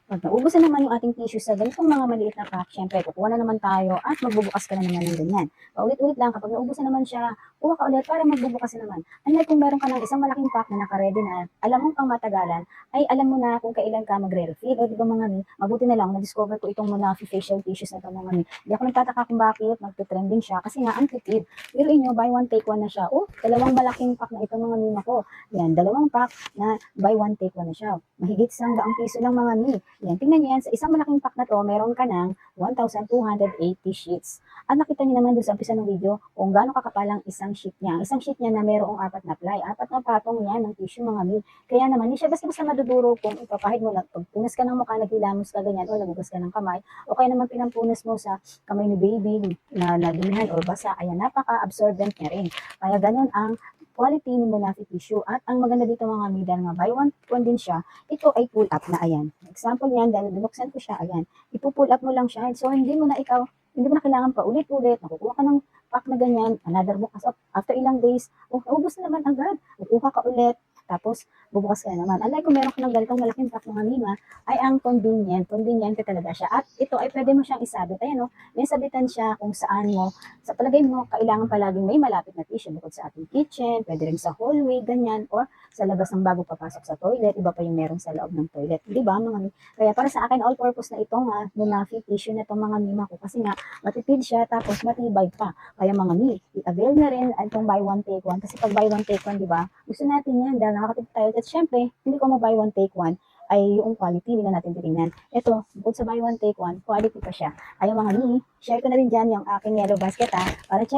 Pag naubusan naman yung ating tissue sa ganitong mga maliit na pack, syempre kukuha na naman tayo at magbubukas ka na naman ng ganyan. Paulit-ulit lang, kapag naubusan naman siya, kuha ka ulit para magbubukas na naman. Unlike kung meron ka ng isang malaking pack na naka-ready na, alam mo pang matagalan, ay alam mo na kung kailan ka magre-refill. O di ba mga mi, mabuti na lang, na-discover ko itong mga facial tissues na ito mga mi. Hindi ako nagtataka kung bakit magte-trending siya, kasi nga ang tipid. Pero inyo, buy one take one na siya. Oh, dalawang malaking pack na ito mga mi ko. Yan, dalawang pack na buy one take one na siya. Mahigit 100 piso lang mga mi. Yan, tingnan niyo yan, sa isang malaking pack na to, meron ka ng 1,280 sheets. At nakita niyo naman doon sa umpisa ng video kung gaano kakapalang isang sheet niya. Isang sheet niya na merong 4 na ply, 4 na patong yan ng tissue mga mi. Kaya naman, hindi siya basta-basta maduduro kung ipapahid mo lang, pag punas ka ng mukha, naghilamos ka ganyan, o nagugas ka ng kamay, o kaya naman pinampunas mo sa kamay ni baby na nadumihan or basa, ayan, napaka-absorbent niya rin. Kaya ganun ang quality ng Bonafide tissue. At ang maganda dito mga mi, dahil nga buy one din siya, ito ay pull up na, ayan. Example niyan, dahil binuksan ko siya, ayan. Ipo-pull up mo lang siya. So, hindi mo na kailangan pa ulit-ulit. Nakukuha ka ng pack na ganyan, another bukas. After ilang days, naubos na naman agad. Kukuha ka ulit. Tapos, bubukas ka na naman. Unlike kung meron ka ng ganitong malaking pack mga lima, ay ang convenient talaga siya. At ito ay pwede mo siyang isabit. Ayan o, may sabitan siya kung saan mo, sa palagay mo, kailangan palaging may malapit na tissue bukod sa ating kitchen, pwede rin sa hallway, ganyan, or sa labas ng bago papasok sa toilet, iba pa yung meron sa loob ng toilet. Di ba, mga mi? Kaya para sa akin, all purpose na itong Bonafide tissue na itong mga mima ko kasi nga, matipid siya, tapos matibay pa. Kaya mga mi, i-avail na rin itong buy one take one. Kasi pag buy one take one, di ba, gusto natin yan dahil nakakatipid tayo. At syempre, hindi ko buy one take one ay yung quality, hindi na natin titingnan. Ito, bukod sa buy one take one, quality pa siya. Ay mga mi, share ko na rin dyan yung aking yellow basket para check